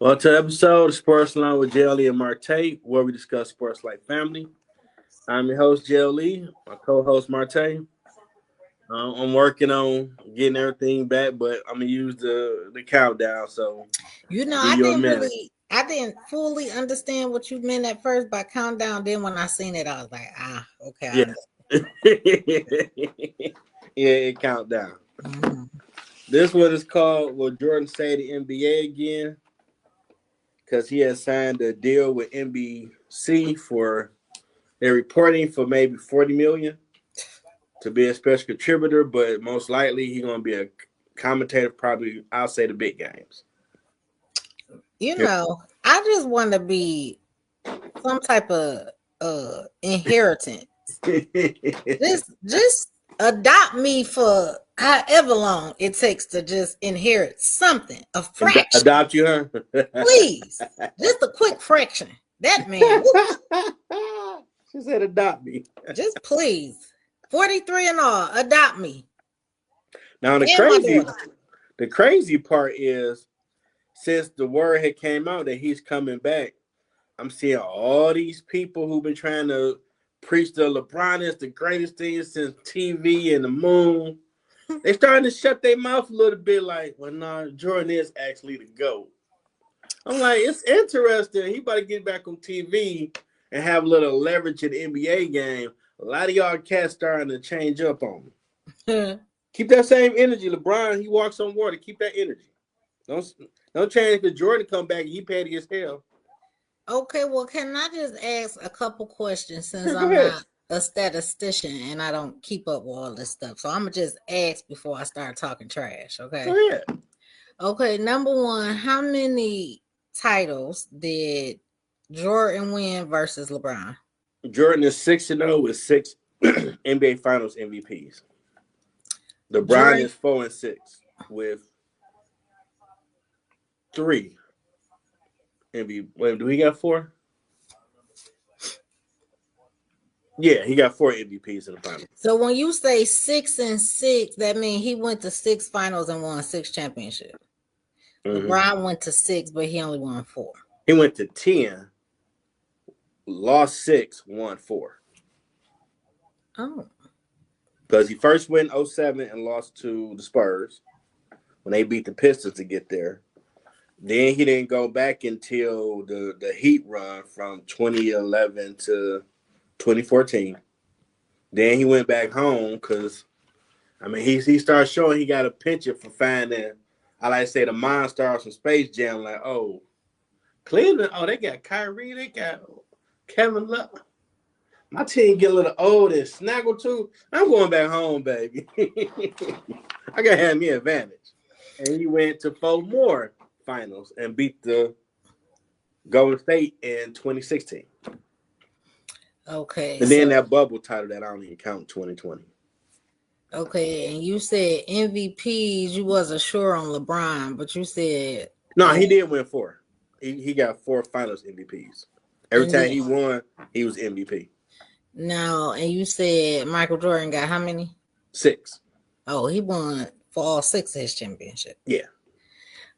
Well, to the episode of Sports Line with JLE and Marte, where we discuss sports like family. I'm your host, JLE, my co-host, Marte. I'm working on getting everything back, but I'm going to use the countdown, so give I you a minute. I didn't fully understand what you meant at first by countdown. Then when I seen it, I was like, okay, I Yeah. understand. Yeah, it count down. This one is called Will Jordan Say the NBA Again? Because he has signed a deal with NBC for they're reporting for maybe $40 million to be a special contributor, but most likely he's gonna be a commentator. Probably, I'll say the big games. I just want to be some type of inheritance. just adopt me for however long it takes to just inherit something, a fraction. Adopt you, huh? Please, just a quick fraction. That man. She said, "Adopt me." Just please, 43 and all, adopt me. Now the crazy part is, since the word had came out that he's coming back, I'm seeing all these people who've been trying to preach the LeBron is the greatest thing since TV and the moon. They starting to shut their mouth a little bit, like, well, no, Jordan is actually the GOAT. I'm like, it's interesting. He about to get back on TV and have a little leverage in the NBA game. A lot of y'all cats starting to change up on him. Keep that same energy. LeBron, he walks on water. Keep that energy. Don't change because Jordan come back and he petty as hell. Okay, well, can I just ask a couple questions since I'm not a statistician and I don't keep up with all this stuff. So I'm gonna just ask before I start talking trash. Okay. Go ahead. Okay, number one, how many titles did Jordan win versus LeBron? Jordan is 6-0 with 6 NBA Finals MVPs. LeBron is 4-6 with 3 MVP. Wait, do he got 4? Yeah, he got 4 MVPs in the finals. So when you say 6-6, that means he went to 6 finals and won 6 championships. Mm-hmm. LeBron went to 6, but he only won 4. He went to 10, lost 6, won 4. Oh. Because he first went 07 and lost to the Spurs when they beat the Pistons to get there. Then he didn't go back until the Heat run from 2011 to 2014. Then he went back home because, I mean, he started showing he got a penchant for finding, I like to say, the monsters from Space Jam. Like, oh, Cleveland, oh, they got Kyrie, they got Kevin Love. My team get a little old and snaggle too. I'm going back home, baby. I got to have me an advantage. And he went to 4 more finals and beat the Golden State in 2016. Okay. And then that bubble title that I don't even count in 2020. Okay, and you said MVPs, you wasn't sure on LeBron, but you said... No, he did win 4. He got 4 finals MVPs. Every time he won, he was MVP. No, and you said Michael Jordan got how many? 6. Oh, he won for all 6 of his championships. Yeah.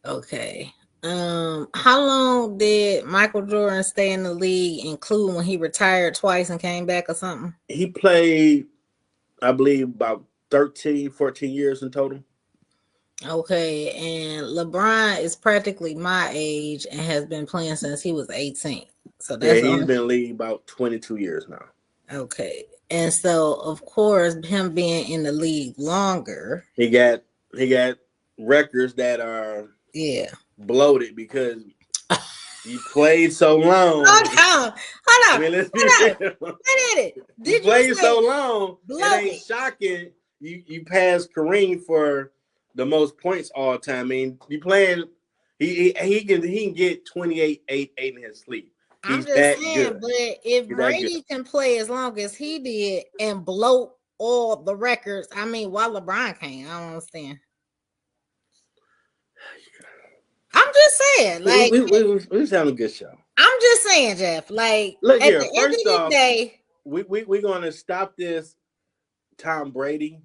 Okay. How long did Michael Jordan stay in the league, including when he retired twice and came back or something? He played, I believe, about 13, 14 years in total. Okay, and LeBron is practically my age and has been playing since he was 18. So that's he's been in the league about 22 years now. Okay. And so, of course, him being in the league longer, he got records that are bloated because you played so long. Hold on. I mean, let's be real. What did it? You played so long, bloated. It ain't shocking. You passed Kareem for the most points all time. I mean, you playing. He can get 28, 8 in his sleep. I'm just saying, but if Brady can play as long as he did and bloat all the records, I mean, why LeBron can't? I don't understand. I'm just saying, like, we're just having a good show. I'm just saying, Jeff. Like, look at here. the end of the day, we're gonna stop this Tom Brady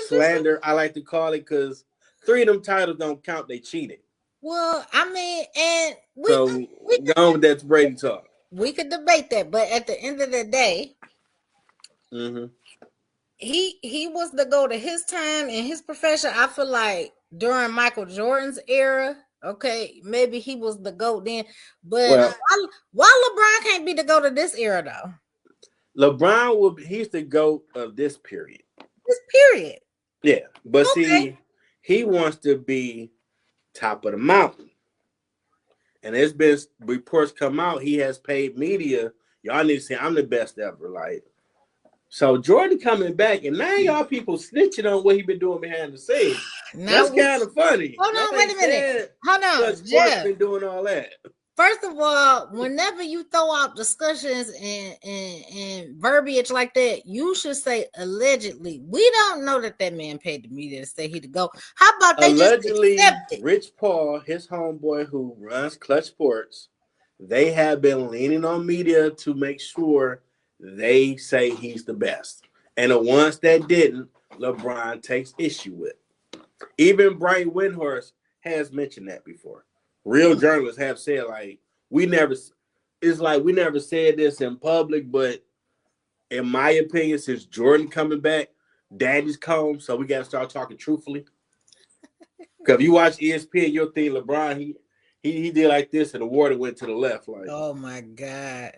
slander. I like to call it because 3 of them titles don't count. They cheated. Well, I mean, and So we go on with that Brady talk. we could debate that, but at the end of the day, Mm-hmm. he was the GOAT of his time in his profession. I feel like during Michael Jordan's era, okay, maybe he was the GOAT then, but Well, why LeBron can't be the GOAT of this era though? he's the GOAT of this period. This period. Yeah. But Okay. see, he wants to be top of the mountain. And there's been reports come out. He has paid media. Y'all need to say I'm the best ever. Like, so Jordan coming back, and now y'all people snitching on what he been doing behind the scenes. Now That's we kind of funny. hold Y'all on, wait ain't a minute. said Hold Clutch on, Sports Jeff. been doing all that. First of all, whenever you throw out discussions and verbiage like that, you should say allegedly. We don't know that man paid the media to say he to go. How about they just Allegedly, accept it? Rich Paul, his homeboy who runs Clutch Sports, they have been leaning on media to make sure they say he's the best. And the ones that didn't, LeBron takes issue with. Even Brian Windhorst has mentioned that before. Real journalists have said, like, we never, it's like we never said this in public, but in my opinion, since Jordan coming back, daddy's calm, so we got to start talking truthfully. Because if you watch ESPN, you'll think LeBron, he did like this and the water went to the left. Like, Oh my God.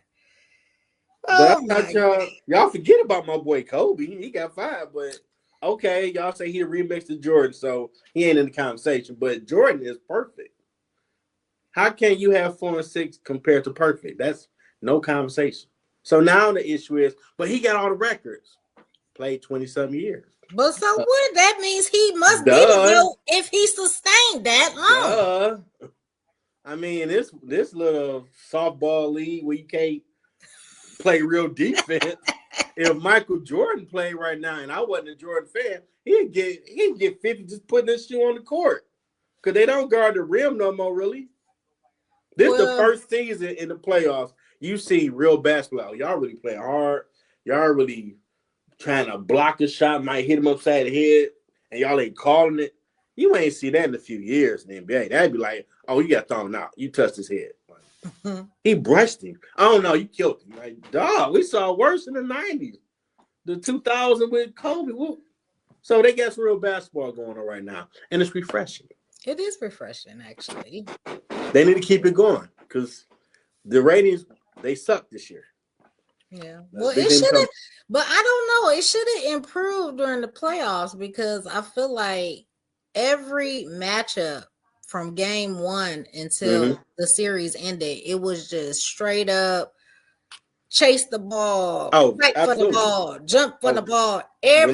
but Oh I thought my. y'all forget about my boy Kobe. He got five, but okay, y'all say he remixed to Jordan, so he ain't in the conversation. But Jordan is perfect. How can you have 4 and 6 compared to perfect? That's no conversation. So now the issue is, but he got all the records. Played 20 something years. But so what? That means he must be the Duh. GOAT if he sustained that long. Duh. I mean, this little softball league where you can't play real defense. If Michael Jordan played right now and I wasn't a Jordan fan, he'd get 50 just putting this shoe on the court. Because they don't guard the rim no more, really. This is the Well, first season in the playoffs you see real basketball. Y'all really playing hard. Y'all really trying to block a shot, might hit him upside the head, and y'all ain't calling it. You ain't see that in a few years in the NBA. That'd be like, oh, you got thrown out. You touched his head. Like, he brushed him. I don't know. You killed him. Like, dog, we saw worse in the 90s. The 2000 with Kobe. Woo. So they got some real basketball going on right now, and it's refreshing. it is refreshing, actually. They need to keep it going because the ratings, they suck this year. Yeah. That's Well, big it thing should come. have, but I don't know. It should have improved during the playoffs because I feel like every matchup from game one until Mm-hmm. the series ended, it was just straight up chase the ball, Oh, fight for the absolutely. ball, jump for the Oh, ball. when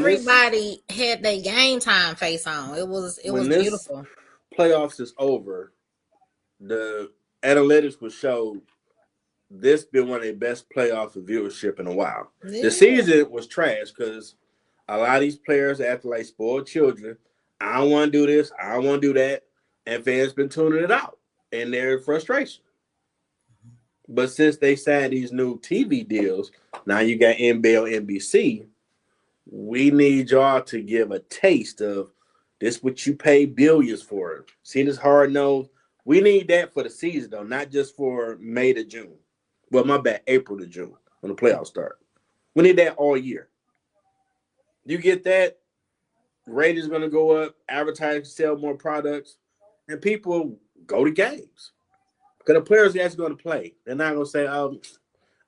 this Everybody had their game time face on. It was when this beautiful. playoffs is over, the analytics will show this been one of the best playoffs of viewership in a while. The Yeah. season was trash because a lot of these players act like spoiled children. I don't want to do this. I don't want to do that. And fans been tuning it out and their frustration. But since they signed these new TV deals, now you got NBL, NBC. We need y'all to give a taste of this. What you pay billions for? See this hard nose. We need that for the season though, not just for May to June. Well, my bad, April to June when the playoffs start. We need that all year. You get that, ratings going to go up, advertisers sell more products, and people go to games. Because the players are actually going to play. They're not going to say, oh,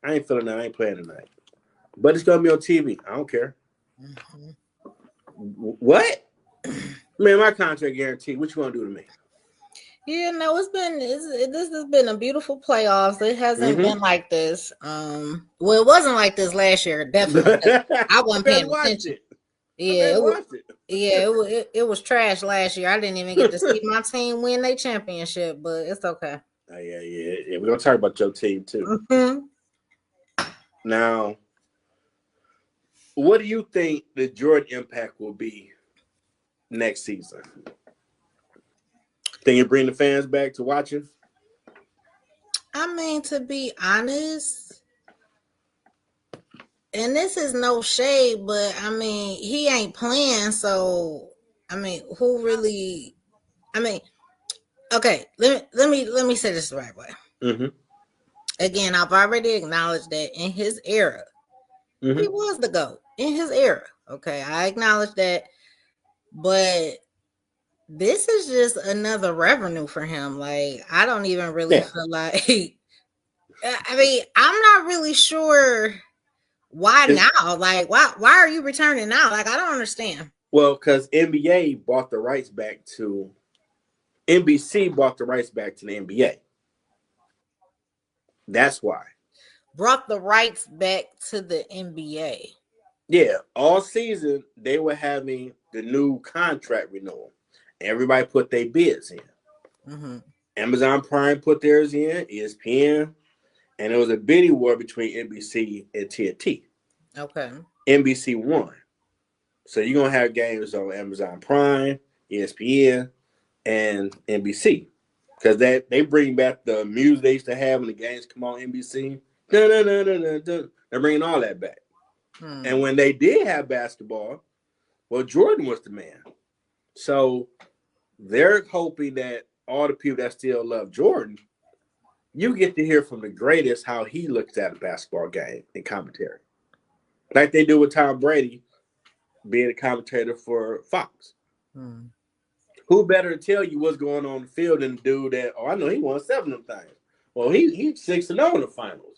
I ain't feeling that. I ain't playing tonight. But it's going to be on TV. I don't care. Mhm. What? Man, my contract guaranteed. What you going to do to me? Yeah, no, this has been a beautiful playoffs. It hasn't Mm-hmm. been like this. Well, it wasn't like this last year, definitely. 'Cause I I wasn't barely paying watched attention. it. I Yeah, barely watched it. it was trash last year. I didn't even get to see my team win their championship, but it's okay. Oh, yeah. We're going to talk about your team, too. Hmm. Now, what do you think the Jordan impact will be next season? Think you bring the fans back to watching? I mean, to be honest, and this is no shade, but I mean, he ain't playing, so I mean, who really? I mean, Okay, let me say this the right way. Mm-hmm. Again, I've already acknowledged that in his era, he Mm-hmm. was the GOAT in his era. Okay, I acknowledge that, but this is just another revenue for him. Like, I don't even really Yeah. feel like I mean, I'm not really sure why It's, now. Like, why are you returning now? Like, I don't understand. well, because NBA bought the rights back to NBC bought the rights back to the NBA. That's why. Brought the rights back to the NBA. Yeah, all season they were having the new contract renewal. Everybody put their bids in. Mm-hmm. Amazon Prime put theirs in, ESPN, and it was a bidding war between NBC and TNT. Okay. NBC won. So you're gonna have games on Amazon Prime, ESPN, and NBC. Because they bring back the music they used to have when the games come on NBC. Dun, dun, dun, dun, dun, dun. They're bringing all that back. And Hmm. when they did have basketball, well, Jordan was the man. So they're hoping that all the people that still love Jordan, you get to hear from the greatest how he looks at a basketball game in commentary. Like they do with Tom Brady being a commentator for Fox. Hmm. Who better to tell you what's going on in the field than the dude that, oh, I know he won 7 of them things. Well, he's 6-0 in the finals.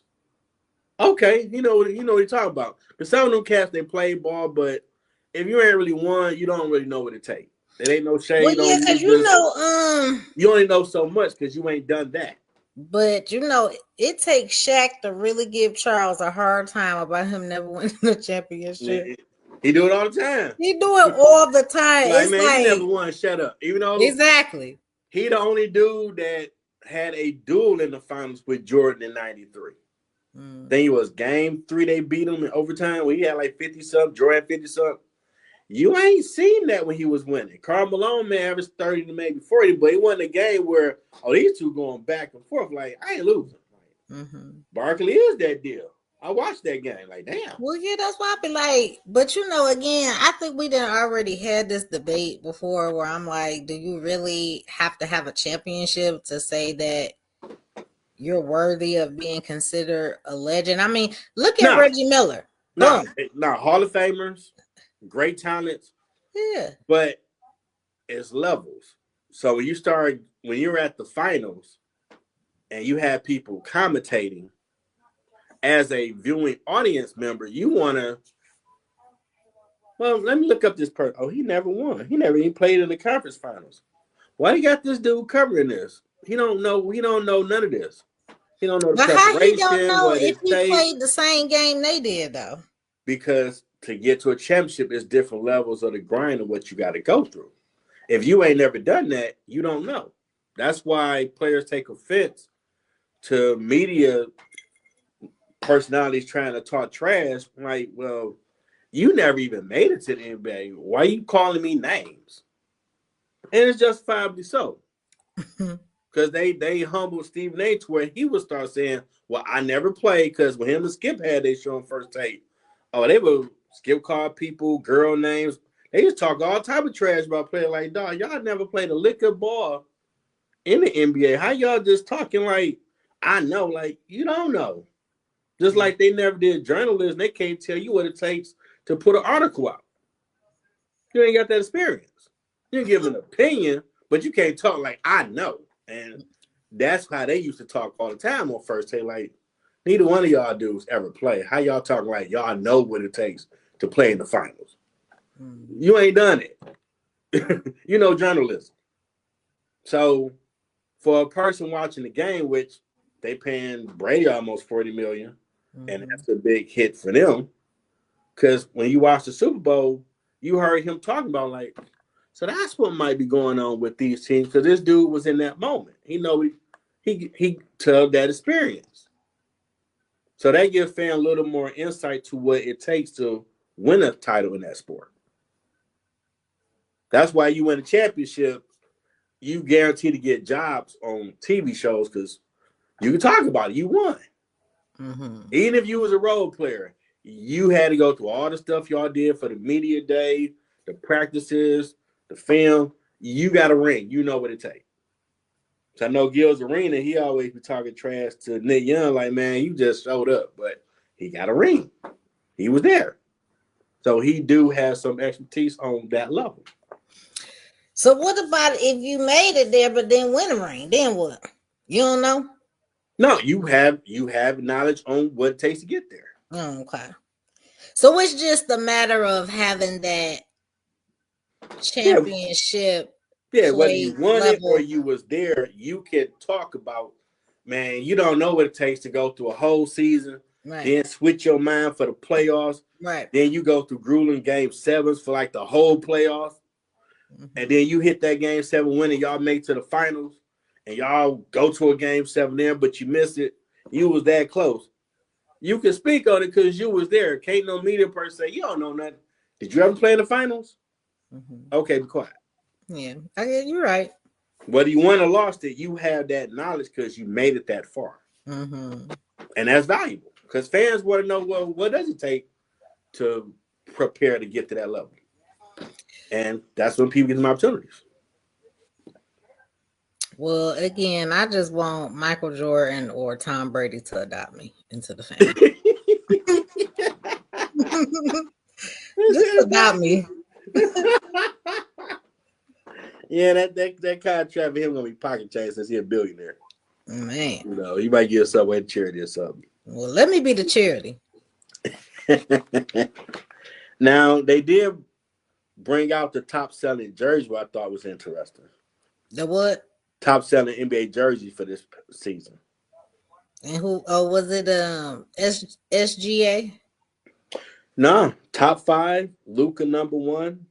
Okay, you know what you're talking about. Because some of them cats they play ball, but if you ain't really won, you don't really know what it takes. It ain't no Well, shade yeah, on you. because you Just know, you only know so much because you ain't done that. but you know, it takes Shaq to really give Charles a hard time about him never winning the championship. He do it all the time. He do it all the time. Like It's man, you never like won. Shut up. Even though exactly. he the only dude that had a duel in the finals with Jordan in '93. Mm. Then it was game 3. They beat him in overtime. Where he had like 50 something. Jordan 50 something. You ain't seen that when he was winning. Karl Malone may average 30 to maybe 40, but it wasn't a game where, oh, these two going back and forth. Like, I ain't losing. Mm-hmm. Barkley is that deal. I watched that game. Like, damn. Well, yeah, that's why I be like, but you know, again, I think we done already had this debate before where I'm like, do you really have to have a championship to say that you're worthy of being considered a legend? I mean, look at Nah, Reggie Miller. nah, Boom. nah. Hall of Famers, great talents, Yeah. but it's levels. So when you're at the finals and you have people commentating as a viewing audience member, you want to, well, let me look up this person. Oh, he never won. He never even played in the conference finals. Why you got this dude covering this? He don't know. He don't know none of this. He don't know the But how he don't preparation, know what if it he takes. played the same game they did though? Because to get to a championship is different levels of the grind of what you got to go through. If you ain't never done that, you don't know. That's why players take offense to media personalities trying to talk trash. Like, well, you never even made it to the NBA. Why are you calling me names? And it's justifiably so. Because they humbled Stephen A to where he would start saying, well, I never played because when him and Skip had they show on first tape, oh, they would Skip call people, girl names. They just talk all type of trash about playing like, dog, y'all never played a lick of ball in the NBA. How y'all just talking like, I know, like, you don't know. Just like they never did journalism, they can't tell you what it takes to put an article out. You ain't got that experience. You can give an opinion, but you can't talk like I know. And that's how they used to talk all the time on first take. Like, neither one of y'all dudes ever play. How y'all talk like y'all know what it takes to play in the finals? You ain't done it. You know journalism. So for a person watching the game, which they paying Brady almost 40 million, and Mm-hmm. that's a big hit for them. Because when you watch the Super Bowl, you heard him talking about like, so that's what might be going on with these teams. Because this dude was in that moment. He told that experience. So that gives fans a little more insight to what it takes to win a title in that sport. That's why you win a championship, you guarantee to get jobs on TV shows because you can talk about it. You won. Mm-hmm. Even if you was a role player, you had to go through all the stuff y'all did for the media day, the practices, the film. You got a ring. You know what it takes. So I know Gil's Arena, he always be talking trash to Nick Young, like, man, you just showed up, but he got a ring. He was there. So he do have some expertise on that level. So what about if you made it there but didn't win a ring? Then what? You don't know? No, you have knowledge on what it takes to get there. Oh, okay. So it's just a matter of having that Yeah, championship yeah. Whether play you won it or level. you was there, you can talk about, man, you don't know what it takes to go through a whole season, Right. then switch your mind for the playoffs. Right. Then you go through grueling game sevens for like the whole playoffs. And Mm-hmm. then you hit that game seven win and y'all make to the finals and y'all go to a game seven there, but you missed it. You was that close. You can speak on it because you was there. Can't no media person say, you don't know nothing. Did you ever play in the finals? Mm-hmm. Okay, be quiet. Yeah, I guess you're right. Whether you won or lost it, you have that knowledge because you made it that far. Mm-hmm. And that's valuable because fans want to know, well, what does it take to prepare to get to that level? And that's when people get some opportunities. Well, again, I just want Michael Jordan or Tom Brady to adopt me into the family. Just adopt me. Yeah, that contract for him gonna be pocket change since he's a billionaire. Man. You know, he might give Subway charity or something. Well, let me be the charity. Now they did bring out the top selling jersey, what I thought was interesting. The what? Top selling NBA jersey for this season. And who? Oh, was it SGA? No, top five, Luca number one,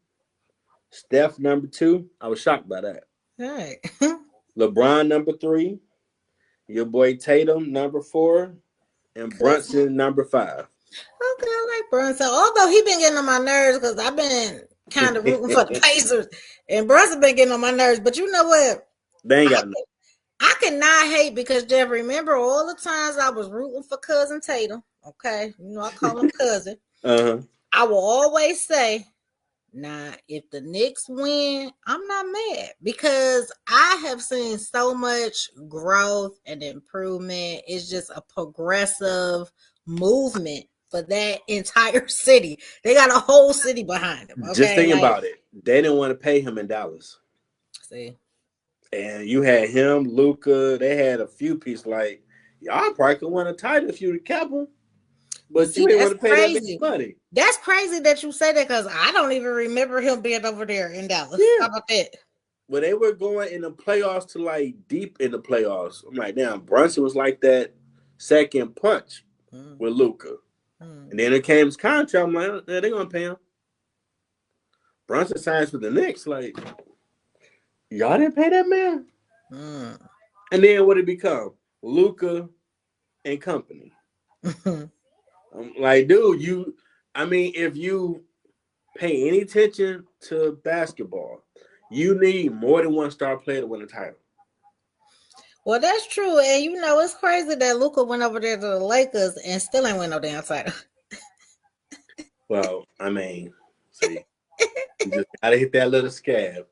Steph number two. I was shocked by that. All right. LeBron number three, your boy Tatum number four, and Cause Brunson number five. okay, I like Brunson. Although he been getting on my nerves because I've been kind of rooting for the Pacers, and Brunson been getting on my nerves. But you know what? They ain't I got enough. I cannot hate because Jeff, remember all the times I was rooting for cousin Tatum. Okay, you know I call him cousin. Uh-huh. I will always say, nah, if the Knicks win, I'm not mad because I have seen so much growth and improvement. It's just a progressive movement for that entire city. They got a whole city behind them. Just Okay, thinking like about it. They didn't want to pay him in Dallas. see, And you had him, Luca. They had a few pieces like, y'all probably could win a title if you would cap him. but But you see, didn't that's want to pay that big crazy. money. That's crazy that you say that because I don't even remember him being over there in Dallas. Yeah. How about that? When they were going in the playoffs to like deep in the playoffs, I'm like, damn, Brunson was like that second punch Mm, with Luca. mm, And then it came his contract. I'm like, yeah, they're gonna pay him. Brunson signs with the Knicks. Like, y'all didn't pay that man. mm. And then what it become? Luca and company. I'm like, dude, I mean, if you pay any attention to basketball, you need more than one star player to win a title. Well, that's true, and you know it's crazy that Luca went over there to the Lakers and still ain't win no damn title. Well, I mean, see, you just gotta hit that little scab.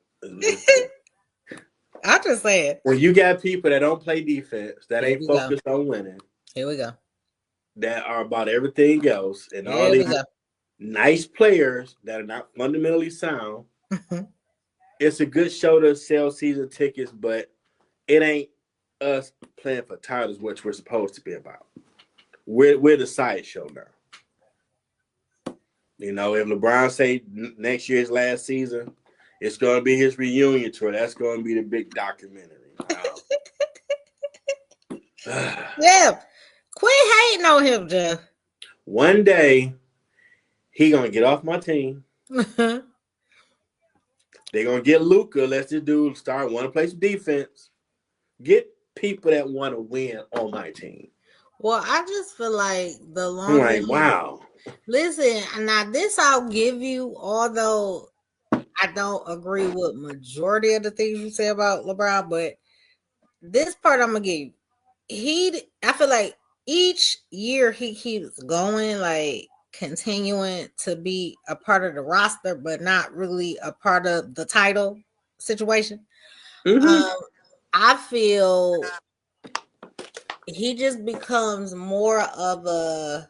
I just saying. When you got people that don't play defense, that Here ain't we go. focused on winning, Here we go. that are about everything else, and all Here we these go. nice players that are not fundamentally sound, it's a good show to sell season tickets, but it ain't us playing for titles, which we're supposed to be about. We're the sideshow now. You know, if LeBron say next year's last season, it's going to be his reunion tour. That's going to be the big documentary. Yeah, quit hating on him, Jeff. One day, he going to get off my team. They're going to get Luca. Let's just do start one place defense. Get people that want to win on my team. Well, I just feel like the I'm longer like, he wow. listen, now this I'll give you, although I don't agree with majority of the things you say about LeBron, but this part I'm gonna give you. I feel like each year he keeps going, like continuing to be a part of the roster, but not really a part of the title situation. Mm-hmm. Um, I feel he just becomes more of a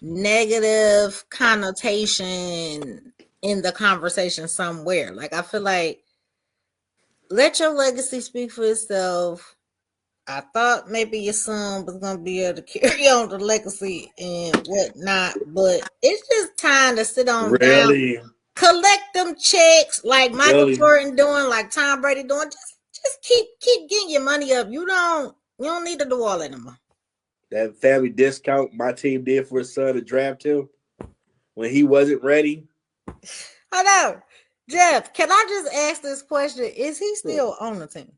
negative connotation in the conversation somewhere. Like I feel like let your legacy speak for itself. I thought maybe your son was gonna be able to carry on the legacy and whatnot, but it's just time to sit on down, Really, collect them checks like Michael really, Jordan doing, like Tom Brady doing. Just keep getting your money up. You don't need to do all that anymore. that family discount my team did for his son to draft him when he wasn't ready. I know. Jeff, can I just ask this question? Is he still on the team?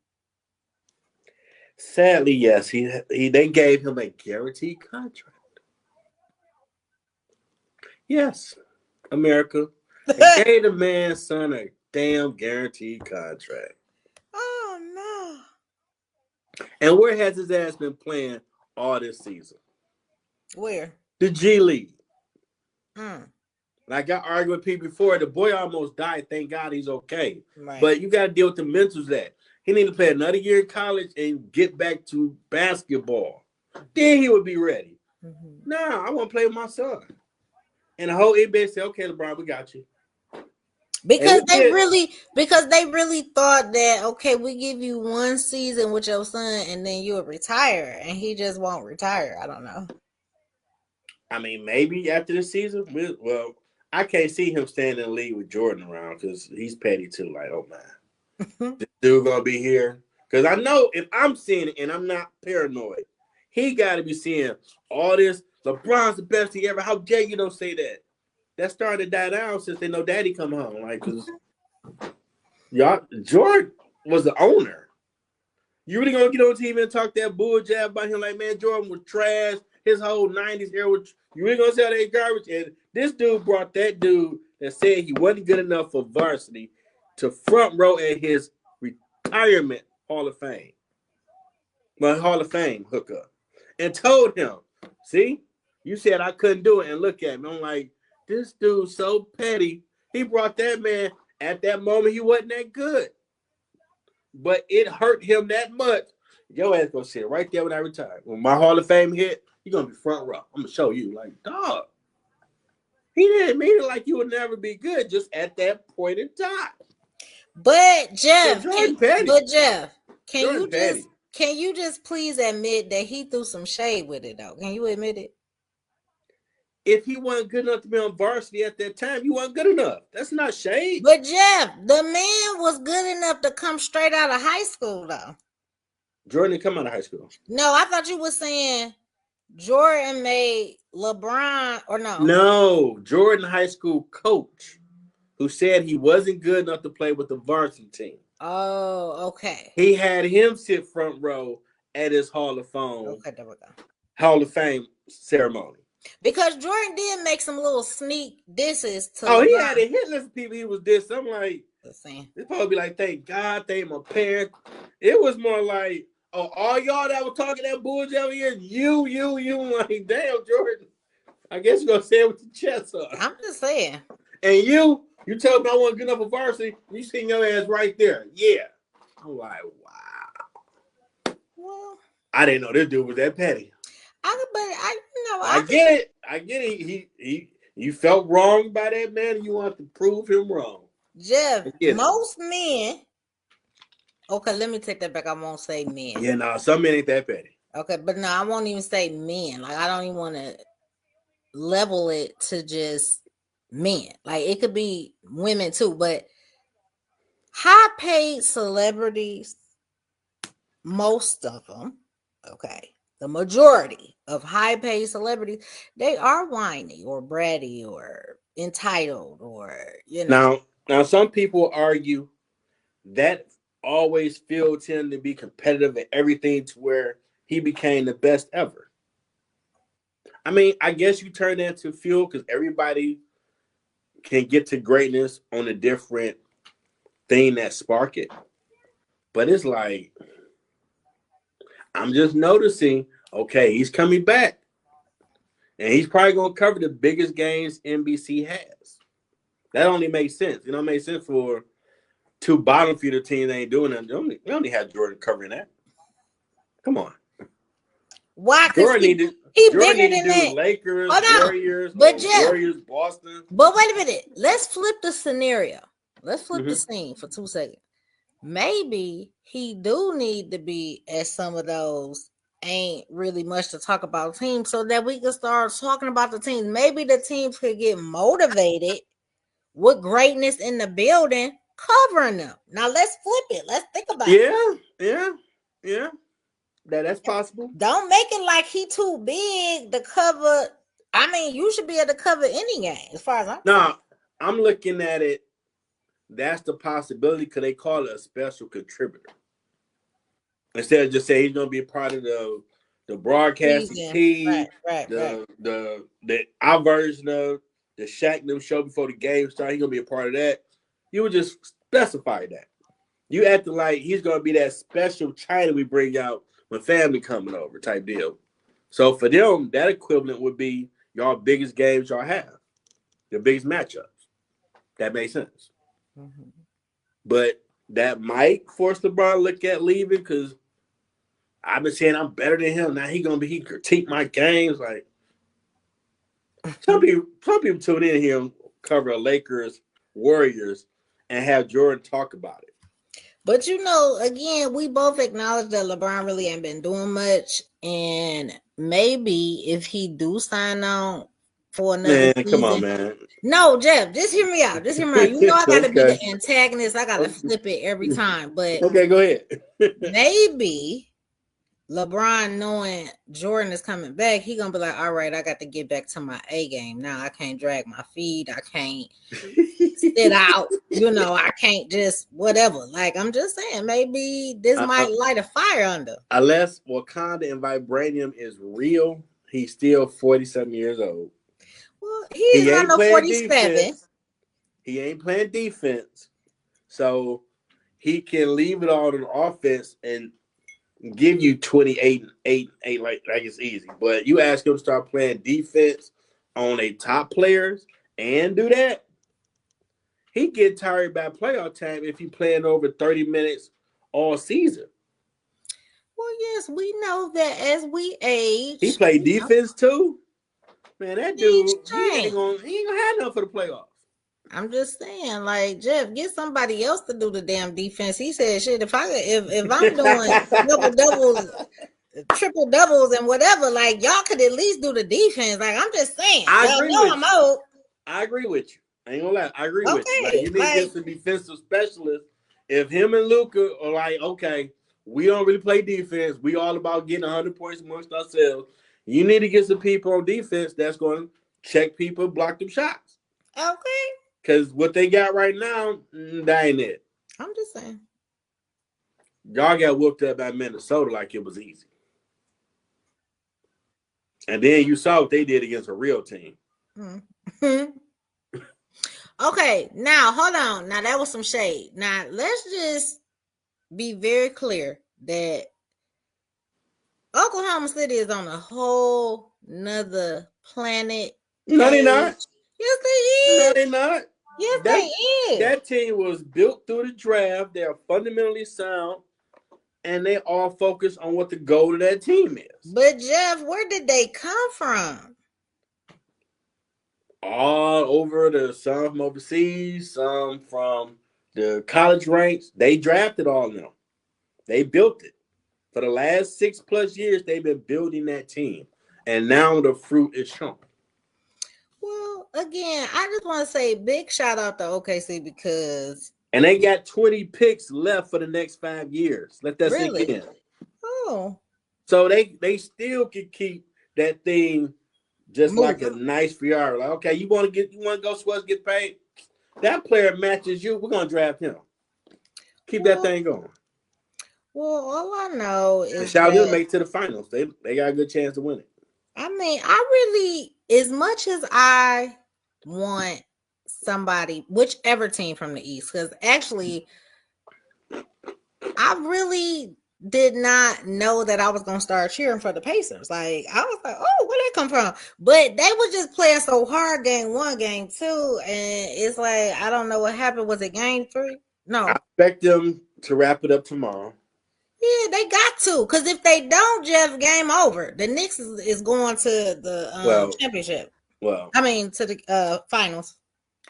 Sadly, yes. He they gave him a guaranteed contract. Yes, America. They gave the man's son a damn guaranteed contract. Oh no. And where has his ass been playing all this season? Where? The G League. Mm, Like I argued with people before, the boy almost died. Thank God he's okay. right. But you got to deal with the mentals that he need to play another year in college and get back to basketball. Then he would be ready. Mm-hmm. Nah, I want to play with my son. And the whole NBA said, "Okay, LeBron, we got you." And Because we they did. really thought that, okay, we give you one season with your son and then you'll retire, and he just won't retire. I don't know. I mean, maybe after the season, well, I can't see him staying in the league with Jordan around because he's petty too. Like, oh man, this dude gonna be here. Because I know if I'm seeing it and I'm not paranoid, he got to be seeing all this. LeBron's the best he ever. How dare you don't say that? That started to die down since they know Daddy come home. Like, because y'all, Jordan was the owner. You really gonna get on TV and talk that bull jab about him? Like, man, Jordan was trash. His whole '90s era was. You really gonna say that garbage? And this dude brought that dude that said he wasn't good enough for varsity to front row at his retirement Hall of Fame, my Hall of Fame hookup, and told him, "See, you said I couldn't do it, and look at me." I'm like, this dude's so petty. He brought that man at that moment. He wasn't that good, but it hurt him that much. Your ass gonna sit right there when I retire. When my Hall of Fame hit, you're gonna be front row. I'm gonna show you, like, dog. He didn't mean it like you would never be good, just at that point in time. But So Jeff, Jordan Petty. can Jordan you just Petty. can you just please admit that he threw some shade with it though? Can you admit it? If he wasn't good enough to be on varsity at that time, you wasn't good enough. That's not shade. But Jeff, the man was good enough to come straight out of high school though. Jordan didn't come out of high school. No, I thought you were saying Jordan made LeBron, or no? No, Jordan high school coach who said he wasn't good enough to play with the varsity team. Oh, okay. He had him sit front row at his Okay, there we go. Hall of Fame ceremony. Because Jordan did make some little sneak disses to Oh, he had LeBron. a hit list of people he was this. I'm like, Just saying. it's probably be like, thank God, thank my parents. It was more like, oh, all y'all that were talking that bullshit over here, you. I'm like, damn, Jordan. I guess you're gonna say it with the chest up. I'm just saying. And you told me I wasn't good enough for varsity. You seen your ass right there. Yeah. I'm like, wow. Well, I didn't know this dude was that petty. I get it. I get it. He you felt wrong by that man, and you want to prove him wrong. Jeff, most men. Okay, let me take that back. I won't say men. Yeah, no, some men ain't that petty. Okay, but no, I won't even say men. Like, I don't even want to level it to just men. Like, it could be women too, but high paid celebrities, most of them, okay, the majority of high paid celebrities, they are whiny or bratty or entitled, or Now some people argue that always fueled him to be competitive at everything to where he became the best ever. I mean, I guess you turn that into fuel because everybody can get to greatness on a different thing that spark it. But it's like, I'm just noticing, okay, he's coming back. And he's probably going to cover the biggest games NBC has. That only makes sense. It don't make sense for two bottom feeder teams ain't doing that. They only had Jordan covering that. Come on. Why? Because Jordan he Jordan bigger need to than do that. Lakers, Hold on. Warriors, But or Jeff, Warriors, Boston. but wait a minute. Let's flip the scenario. Let's flip the Mm-hmm. scene for 2 seconds. Maybe he do need to be at some of those ain't really much to talk about teams so that we can start talking about the teams. Maybe the teams could get motivated with greatness in the building covering them. Now let's flip it. Let's think about it. Yeah. That's possible. Don't make it like he too big to cover. I mean, you should be able to cover any game as far as I'm concerned. No, I'm looking at it. That's the possibility because they call it a special contributor. Instead of just saying he's going to be a part of the broadcasting Season. team, Right. the our version of the Shaq them show before the game started, he's going to be a part of that. You would just specify that. You acting like he's going to be that special China we bring out when family coming over type deal. So for them, that equivalent would be y'all biggest games y'all have, your biggest matchups. That makes sense. Mm-hmm. But that might force LeBron to look at leaving because I've been saying I'm better than him. Now he critique my games. Like some people tune in here and cover Lakers, Warriors, and have Jordan talk about it. But again, we both acknowledge that LeBron really ain't been doing much, and maybe if he do sign on for another Man, come on, season. man. No, Jeff, just hear me out. You know I gotta be Okay. the antagonist. I gotta flip it every time. But Okay, go ahead. maybe LeBron, knowing Jordan is coming back, he gonna be like, all right, I got to get back to my A game. Now I can't drag my feet. I can't sit out. I can't just whatever. Like I'm just saying, maybe this might light a fire under. Unless Wakanda and vibranium is real, he's still 47 years old. Well, he ain't not no playing 47. defense. He ain't playing defense. So he can leave it all on offense and give you 28 and 8 like it's easy. But you ask him to start playing defense on a top players and do that, he get tired by playoff time if he playing over 30 minutes all season. Well, yes, we know that as we age, He played defense too. Man, that dude, he ain't change. gonna have nothing for the playoffs. I'm just saying, like Jeff, get somebody else to do the damn defense. He said, "Shit, if I'm doing double doubles, triple doubles, and whatever, like y'all could at least do the defense." Like I'm just saying, I y'all agree know with I'm you. old. I agree with you. I ain't gonna lie. I agree with you. Like Okay, you need to get some defensive specialists. If him and Luka are like, okay, we don't really play defense. We all about getting 100 points amongst ourselves. You need to get some people on defense that's going to check people, block them shots. okay. Because what they got right now, that ain't it. I'm just saying. Y'all got whooped up by Minnesota like it was easy. And then you saw what they did against a real team. Mm-hmm. Okay, now hold on. Now that was some shade. Now let's just be very clear that Oklahoma City is on a whole nother planet. No, they're not. Yes, they No, is. they're not. Yes, they is. That team was built through the draft. They're fundamentally sound, and they all focus on what the goal of that team is. But Jeff, where did they come from? All over some from overseas, some from the college ranks. They drafted all of them. They built it. For the last 6+ years, they've been building that team. And now the fruit is shown. Well, again, I just want to say big shout out to OKC because... And they got 20 picks left for the next 5 years. Let that sink in. Oh. So they still can keep that thing just Move. like a nice Ferrari. Like, okay, you want to go Sweats get paid? That player matches you. We're gonna draft him. Keep that thing going. Well, all I know is shout out to make it to the finals. They got a good chance to win it. I mean, I really, as much as I want somebody, whichever team from the East, because actually, I really did not know that I was gonna start cheering for the Pacers. Like I was like, oh, where they come from? But they were just playing so hard game 1, game 2, and it's like I don't know what happened. Was it game 3? I No. expect them to wrap it up tomorrow. Yeah, they got to. Because if they don't, Jeff, game over. The Knicks is going to the Well, championship. well, I mean, to the finals.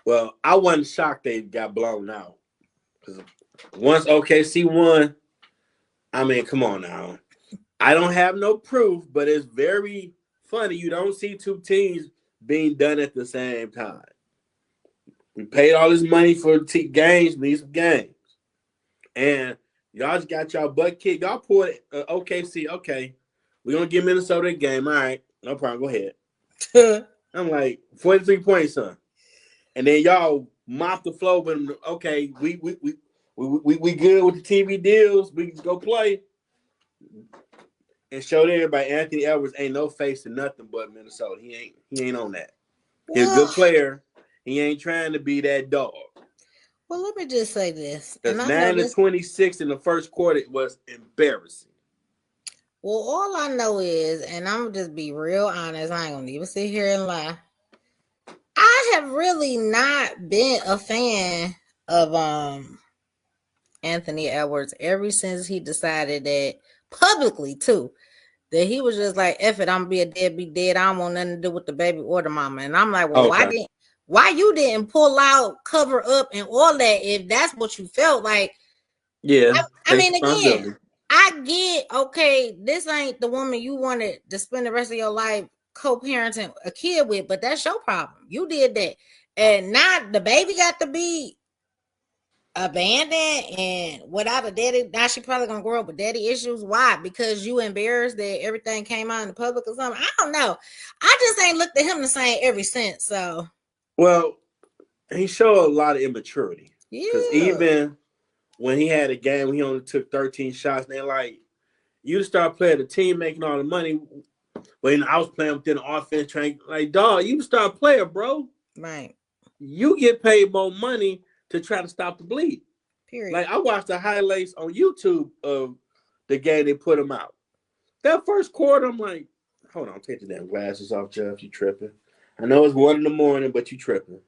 well. I wasn't shocked they got blown out because once OKC won, I mean, come on now. I don't have no proof, but it's very funny. You don't see two teams being done at the same time. We paid all this money for games, these games, and y'all just got y'all butt kicked. Y'all pulled OKC. Okay, we're gonna give Minnesota a game. All right, no problem. Go ahead. I'm like 43 points, son. And then y'all mop the floor. But okay, we good with the TV deals. We can go play and showed everybody Anthony Edwards ain't no face to nothing but Minnesota. He ain't on that. He's a Well, good player. He ain't trying to be that dog. well, let me just say this, and Because I know 9 to this. 26 in the first quarter was embarrassing. Well, all I know is, and I'm gonna just be real honest. I ain't gonna even sit here and lie. I have really not been a fan of Anthony Edwards ever since he decided that publicly too that he was just like, "F it, I'm gonna be a deadbeat dead. I don't want nothing to do with the baby or the mama." And I'm like, "Well, Okay. why you didn't pull out, cover up, and all that if that's what you felt like?" Yeah. I Take mean, again, responsibility. I get okay. This ain't the woman you wanted to spend the rest of your life co-parenting a kid with, but that's your problem. You did that, and now the baby got to be abandoned and without a daddy. Now she probably gonna grow up with daddy issues. Why? Because you embarrassed that everything came out in the public or something. I don't know. I just ain't looked at him the same ever since. So Well, he showed a lot of immaturity. Because yeah, even when he had a game, he only took 13 shots. And they're like, you start playing the team making all the money. When I was playing within the offense, trying like, dog, you start playing, bro. right. You get paid more money to try to stop the bleed. Period. Like I watched the highlights on YouTube of the game they put him out. That first quarter, I'm like, hold on, take the damn glasses off, Jeff. You tripping? I know it's 1 in the morning, but you tripping.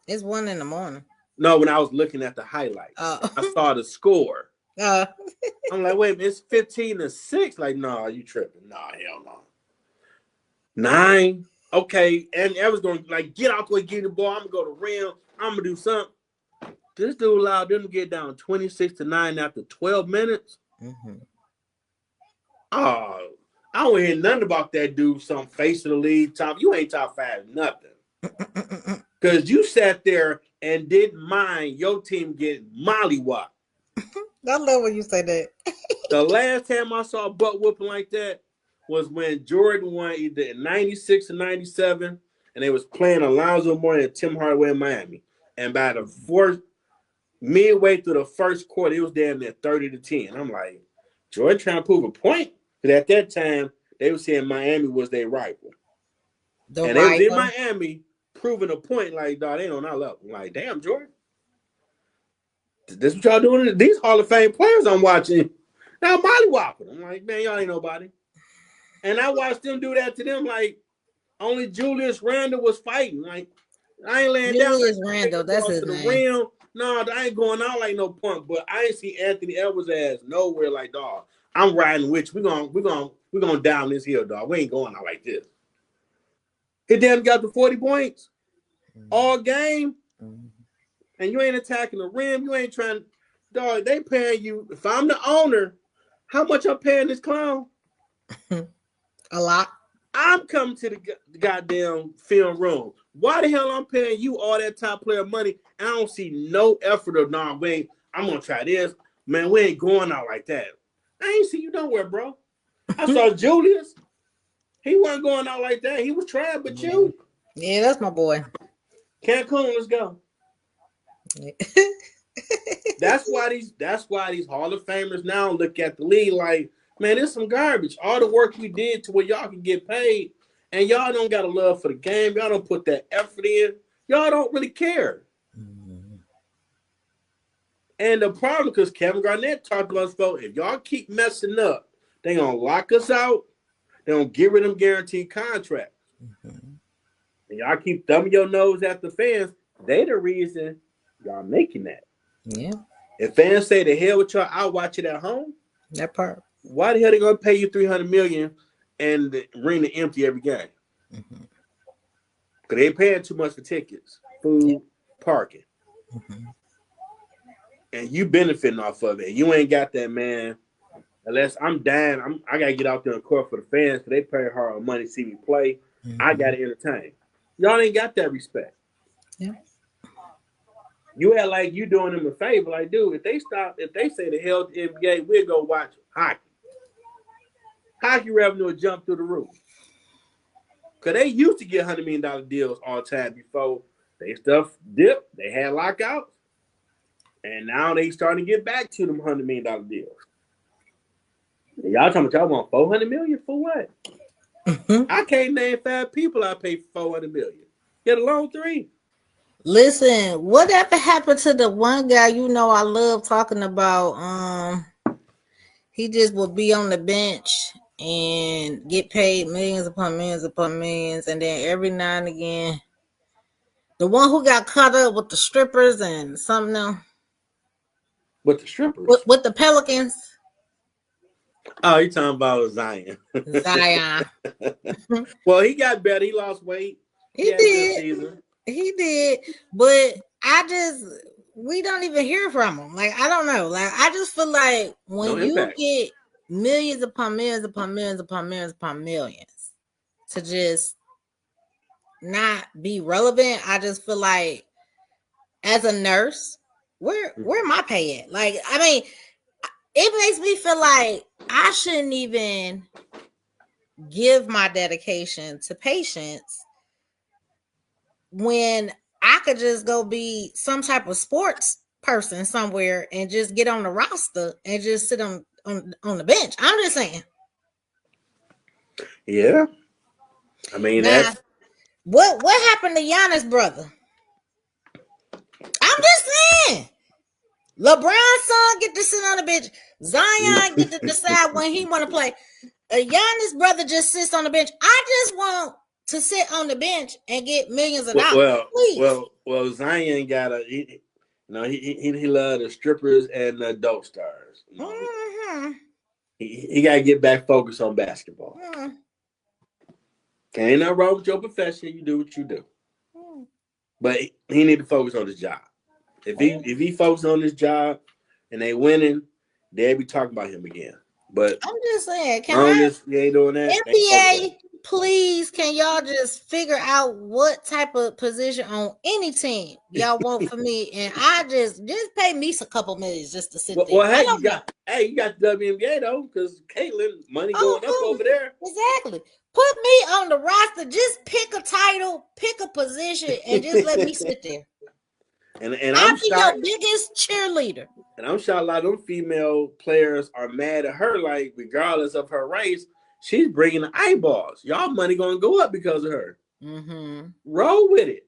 It's 1 in the morning. No, when I was looking at the highlights, Uh, I saw the score. uh, I'm like, wait a minute, it's 15-6. Like, nah, you tripping? Nah, hell no. 9. Okay, and I was gonna like get out the way, get the ball. I'm gonna go to rim. I'm gonna do something. This dude allowed them to get down 26-9 after 12 minutes. mhm. Oh, I don't hear nothing about that dude. Some face of the league top. You ain't top 5, nothing. Because you sat there and didn't mind your team getting mollywopped. I love when you say that. The last time I saw a butt whooping like that was when Jordan won either in 96 or 97, and they was playing Alonzo Mourning and Tim Hardaway in Miami. And by the fourth, midway through the first quarter, it was damn near 30-10. I'm like, Jordan trying to prove a point. Because at that time, they were saying Miami was their rival. The And they was in rival. Miami proving a point like, dog, they on our level. I'm like, damn, Jordan. This what y'all doing? These Hall of Fame players I'm watching. Now Molly Whopping. I'm like, man, y'all ain't nobody. And I watched them do that to them like only Julius Randle was fighting. Like, I ain't laying down. Julius I take the Randle, that's ball his to the name. rim. No, I ain't going out like no punk. But I ain't see Anthony Edwards ass nowhere like, dog. I'm riding with you. We're gonna down this hill, dog. We ain't going out like this. He damn got the 40 points all game, and you ain't attacking the rim. You ain't trying, dog. They paying you. If I'm the owner, how much I'm paying this clown? A lot. I'm coming to the goddamn film room. Why the hell I'm paying you all that top player money? And I don't see no effort of nah, wait, I'm gonna try this. Man, we ain't going out like that. I ain't see you nowhere, bro. I saw Julius. He wasn't going out like that. He was trying, but Yeah, you. yeah, that's my boy. Cancun, let's go. Yeah. That's why these Hall of Famers now look at the league like, man, it's some garbage. All the work we did to where y'all can get paid, and y'all don't got a love for the game. Y'all don't put that effort in. Y'all don't really care. And the problem, because Kevin Garnett talked about us, if y'all keep messing up, they gonna lock us out. They gonna get rid of them guaranteed contracts. And y'all keep thumbing your nose at the fans. They the reason y'all making that. Yeah. If fans say the hell with y'all, I'll watch it at home. That part. Why the hell they gonna pay you $300 million and the arena empty every game? Mm-hmm. Cause they paying too much for tickets, food, Yep. parking, Mm-hmm. and you benefiting off of it. You ain't got that, man. Unless I'm dying, I gotta get out there in court for the fans because they pay hard money to see me play. I Mm-hmm. gotta entertain. Y'all ain't got that respect. Yeah. You act like you doing them a favor. Like, dude, if they say the hell to NBA, we'll go watch hockey. Hockey revenue will jump through the roof. Cause they used to get $100 million deals all the time before they stuff dipped. They had lockouts, and now they starting to get back to them $100 million deals. And y'all talking about y'all want $400 million for what? Mm-hmm. I can't name 5 people I pay $400 million. Get alone 3. Listen, whatever happened to the one guy you know I love talking about? He just would be on the bench and get paid millions upon millions upon millions, and then every now and again, the one who got caught up with the strippers and something else With the strippers. with the Pelicans, Oh, you talking about Zion? Zion. Well, he got better. He lost weight. He He had a good did. season. He did, but we don't even hear from him. Like, I don't know. Like, I just feel like No when you impact. get millions upon millions upon millions upon millions upon millions to just not be relevant, I just feel like as a nurse, where my pay at? Like, I mean, it makes me feel like I shouldn't even give my dedication to patients when I could just go be some type of sports person somewhere and just get on the roster and just sit on the bench. I'm just saying. Yeah. I mean, Now, that's what happened to Giannis' brother? I'm just saying. LeBron's son get to sit on the bench. Zion get to decide when he want to play. Giannis' brother just sits on the bench. I just want to sit on the bench and get millions of dollars. Please. Zion got he loved the strippers and the dope stars. Mm-hmm. He got to get back focused on basketball. Mm-hmm. Ain't nothing wrong with your profession. You do what you do, but he need to focus on his job. If he focuses on his job and they winning, they'll be talking about him again. But I'm just saying, long as he ain't doing that, they ain't focused on NBA, please, can y'all just figure out what type of position on any team y'all want for me, and I just pay me a couple millions just to sit there. Well, I hey, don't know. you got the WNBA though, because Caitlin money Oh, going up cool. over there. Exactly. Put me on the roster. Just pick a title, pick a position, and just let me sit there. and I'll I'm be your shocked. biggest cheerleader. And I'm shocked a lot of them female players are mad at her. Like regardless of her race, she's bringing the eyeballs. Y'all money gonna go up because of her. Mm-hmm. Roll with it.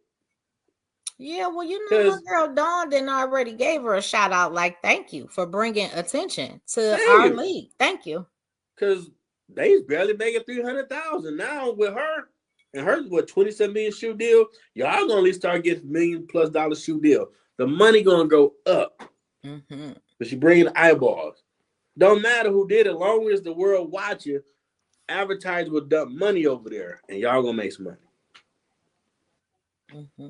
Yeah, well, my Cause girl Dawn then already gave her a shout out. Like, thank you for bringing attention to thank our you. league. Thank you. Cause they's barely making 300,000 now with her. And her what 27 million shoe deal. Y'all gonna at least start getting $1 million+ shoe deal. The money gonna go up. Mm-hmm. But she bringing eyeballs. Don't matter who did it, long as the world watching, advertisers will dump money over there, and y'all gonna make some money. Mm-hmm.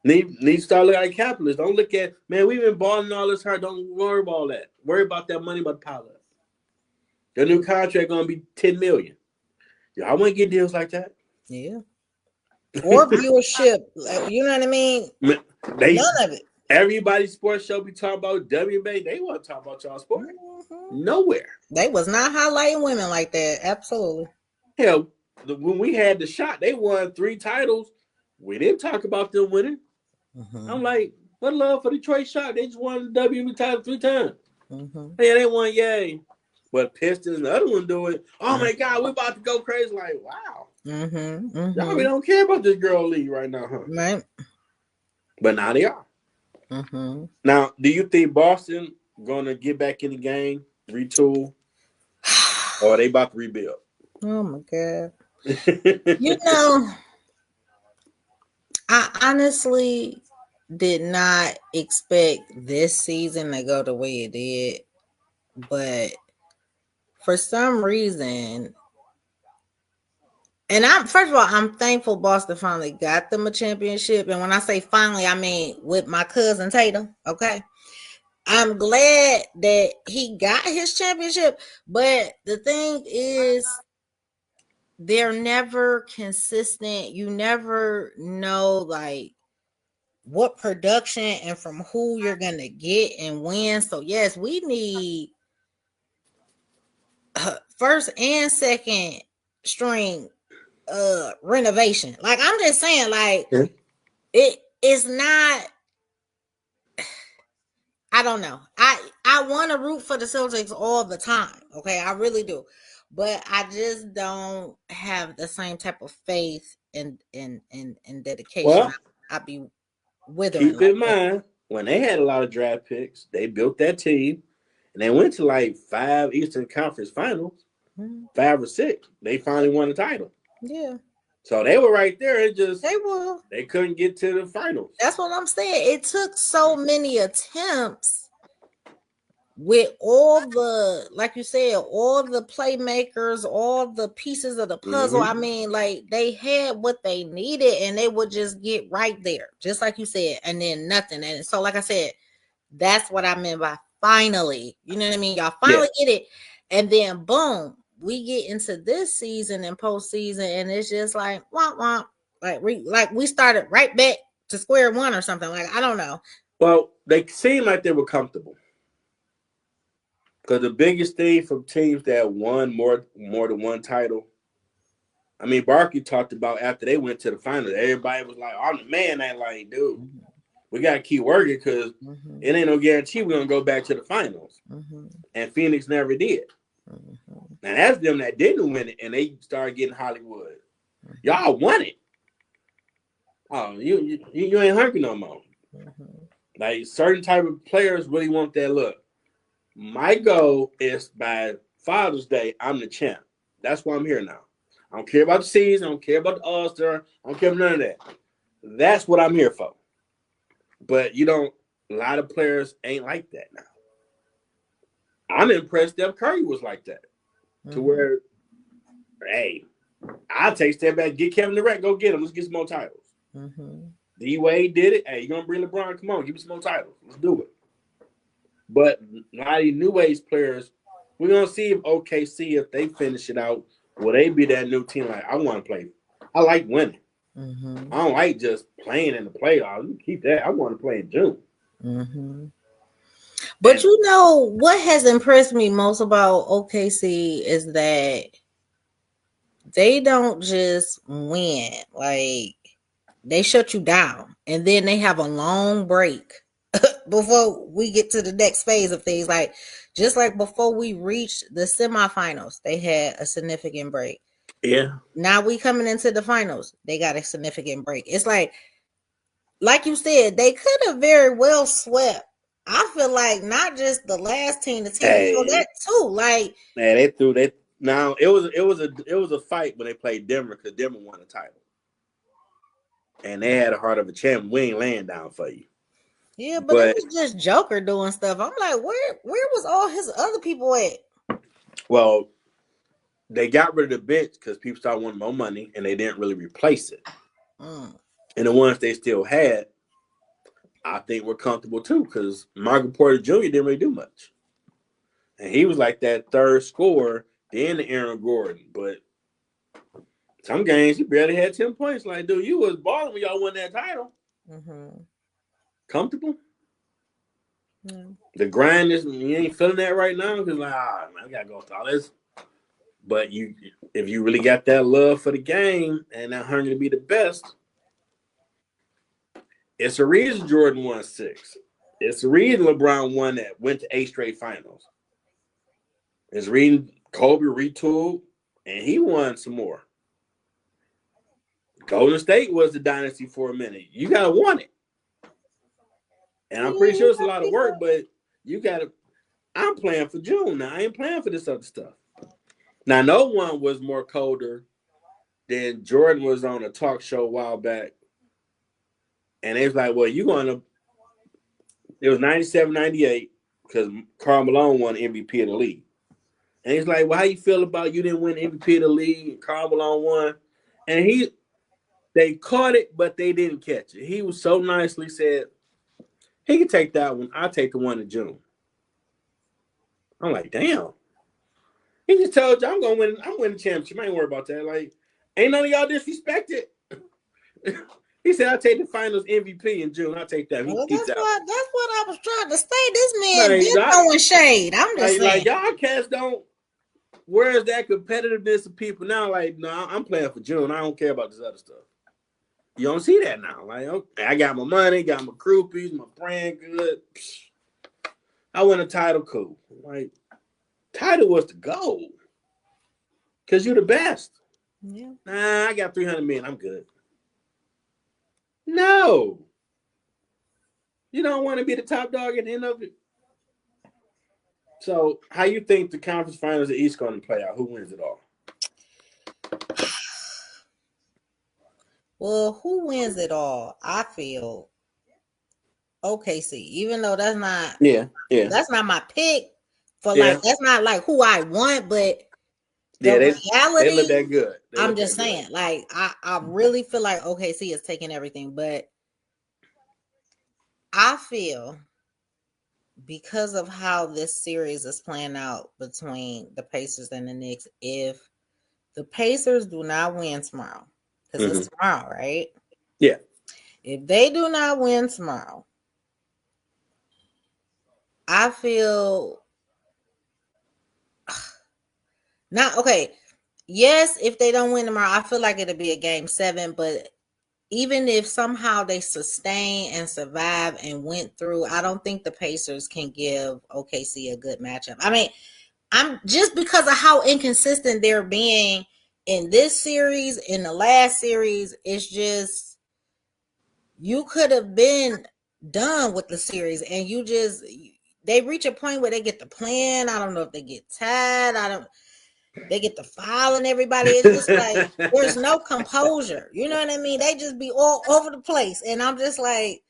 Need to start looking at capitalists. Don't look at, man, we've been balling all this hard. Don't worry about all that. Worry about that money about the pile up. Your new contract gonna be $10 million. Y'all want to get deals like that? Yeah. Or viewership. You know what I mean? None of it. Everybody's sports show be talking about WNBA. They want to talk about y'all sport. Mm-hmm. Nowhere. They was not highlighting women like that. Absolutely. Hell, when we had the shot, they won 3 titles. We didn't talk about them winning. Mm-hmm. I'm like, what love for Detroit shot? They just won the WNBA title 3 times. Mm-hmm. Yeah, they won, yay. But Pistons and the other one do it. Oh my God, we're about to go crazy. Like, wow. Mm-hmm. Mm-hmm. Y'all really don't care about this girl league right now, huh? Right. But now they are. Mm-hmm. Now, do you think Boston gonna get back in the game, retool, or are they about to rebuild? Oh my God. I honestly did not expect this season to go the way it did, but for some reason, and I'm first of all, I'm thankful Boston finally got them a championship. And when I say finally, I mean with my cousin Tatum. Okay. I'm glad that he got his championship, but the thing is, they're never consistent. You never know like what production and from who you're gonna get and when. So yes, we need first and second string renovation. Like I'm just saying, like Yeah. it is not. I don't know. I want to root for the Celtics all the time. Okay, I really do, but I just don't have the same type of faith and dedication. Well, I be withering keep like in that. mind when they had a lot of draft picks, they built that team, and they went to like 5 Eastern Conference Finals, Mhm. 5 or 6. They finally won the title, Yeah, so they were right there. It just they will. they couldn't get to the finals. That's what I'm saying. It took so many attempts with all the, like you said, all the playmakers, all the pieces of the puzzle. I Mm-hmm. mean, like they had what they needed and they would just get right there, just like you said, and then nothing. And so, like I said, that's what I meant by finally. You know what I mean? Y'all Yeah. finally get it. And then boom, we get into this season and postseason, and it's just like womp womp. Like we started right back to square one or something. Like I don't know. Well, they seemed like they were comfortable because the biggest thing from teams that won more than one title. I mean, Barkley talked about after they went to the finals. Everybody was like, "I'm the man." Ain't like, dude, we got to keep working because Mm-hmm. it ain't no guarantee we're gonna go back to the finals. Mm-hmm. And Phoenix never did. Mm-hmm. Now that's them that didn't win it, and they started getting Hollywood. Y'all won it. Oh, you ain't hungry no more. Mm-hmm. Like certain type of players really want that look. My goal is by Father's Day, I'm the champ. That's why I'm here now. I don't care about the season. I don't care about the All-Star. I don't care about none of that. That's what I'm here for. But you don't. A lot of players ain't like that now. I'm impressed Steph Curry was like that. To Mm-hmm. where, hey, I'll take a step back, get Kevin Durant, go get him. Let's get some more titles. Mm-hmm. D Wade did it. Hey, you gonna bring LeBron? Come on, give me some more titles. Let's do it. But a lot of these new age players, we're gonna see if OKC, if they finish it out, will they be that new team? Like I want to play. I like winning. Mm-hmm. I don't like just playing in the playoffs. You keep that. I want to play in June. Mm-hmm. But And you know what has impressed me most about OKC is that they don't just win. Like they shut you down and then they have a long break before we get to the next phase of things. Like just like before we reached the semifinals, they had a significant break. yeah, Now we coming into the finals, they got a significant break. It's like you said, they could have very well swept. I feel like not just the last team, the team before hey, that too. Like, man, they threw that. Now it was a fight when they played Denver because Denver won the title, and they had a heart of a champion. We ain't laying down for you. yeah, but it But was just Joker doing stuff. I'm like, where was all his other people at? well, they got rid of the bench because people started wanting more money, and they didn't really replace it. Mm. And the ones they still had, I think, were comfortable too because Michael Porter Jr. didn't really do much, and he was like that third scorer, then the Aaron Gordon. But some games he barely had 10 points. Like, dude, you was balling when y'all won that title. Mm-hmm. Comfortable. Yeah. The grind is you ain't feeling that right now because like man, I gotta go through all this. But if you really got that love for the game and that hunger to be the best, it's a reason Jordan won 6. It's a reason LeBron won that went to 8 straight finals. It's a reason Kobe retooled and he won some more. Golden State was the dynasty for a minute. You gotta want it. And I'm pretty Yeah, sure it's a lot of work, but you gotta I'm playing for June now. I ain't playing for this other stuff. Now, no one was more colder than Jordan was on a talk show a while back. And they was like, well, you going to, it was 97, 98 because Karl Malone won MVP of the league. And he's like, well, how you feel about you didn't win MVP of the league and Karl Malone won? And they caught it, but they didn't catch it. He was so nicely said, he can take that one. I'll take the one in June. I'm like, damn. He just told you I'm gonna win. I'm winning the championship. I ain't worried about that. Like, ain't none of y'all disrespected. He said, I'll take the finals MVP in June. I'll take that. Well, He's out. that's what I was trying to say. This man Like, did throwing shade. I'm just saying. like y'all cats don't. Where's that competitiveness of people now? Like, no, I'm playing for June. I don't care about this other stuff. You don't see that now. Like, okay, I got my money, got my groupies, my brand good. I win a title, cool. Like, title was the goal. Because you're the best. Yeah. Nah, I got 300 million. I'm good. No. You don't want to be the top dog at the end of it. So, how you think the conference finals of the East going to play out? Who wins it all? Well, who wins it all? I feel OKC, even though that's not my pick for like that's not like who I want, but the reality they look that good. I'm just saying, like I really feel like OKC is taking everything, but I feel because of how this series is playing out between the Pacers and the Knicks, if the Pacers do not win tomorrow, because it's tomorrow, right? Yeah. If they do not win tomorrow, I feel not okay. Yes, if they don't win tomorrow, I feel like it'll be a game 7, but even if somehow they sustain and survive and went through, I don't think the Pacers can give OKC a good matchup. I mean, I'm just because of how inconsistent they're being in this series, in the last series, it's just you could have been done with the series and they reach a point where they get the plan. I don't know if they get tired. They get the filing everybody. It's just like there's no composure. You know what I mean? They just be all over the place. And I'm just like,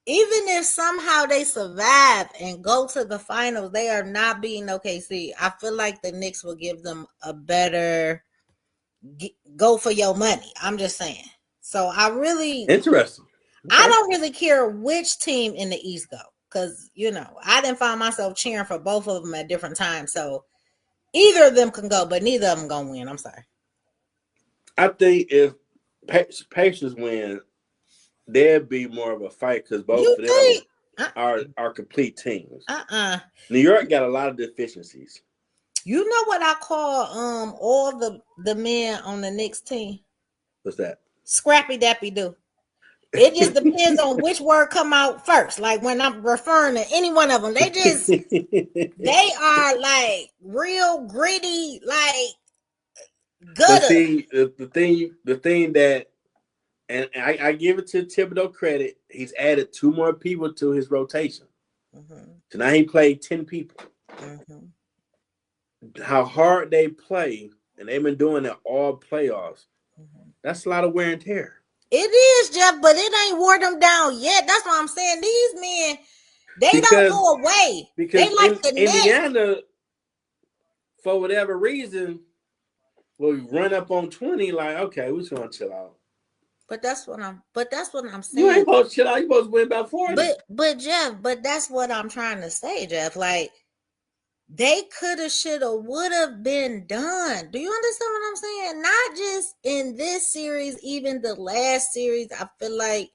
even if somehow they survive and go to the finals, they are not beating OKC. I feel like the Knicks will give them a better go for your money. I'm just saying. So I really interesting. Okay. I don't really care which team in the East go because I didn't find myself cheering for both of them at different times. So either of them can go, but neither of them gonna win. I'm sorry. I think if Pacers win, there'd be more of a fight because both of them are complete teams. New York got a lot of deficiencies. You know what I call all the men on the Knicks team? What's that? Scrappy Dappy Doo. It just depends on which word come out first. Like when I'm referring to any one of them, they are like real gritty, like good. But see, the thing that, and I give it to Thibodeau credit, he's added 2 more people to his rotation. So now he played 10 people. How hard they play, and they've been doing it all playoffs. That's a lot of wear and tear. It is, Jeff, but it ain't wore them down yet. That's what I'm saying. These men, they don't go away. Because they like the Indiana, for whatever reason, will run up on 20. Like, okay, we're just gonna chill out. But that's what I'm saying. You ain't supposed to chill out. You supposed to win by 40. But Jeff, that's what I'm trying to say, Jeff. Like they coulda, shoulda, woulda been done. Do you understand what I'm saying? Not just in this series, even the last series. I feel like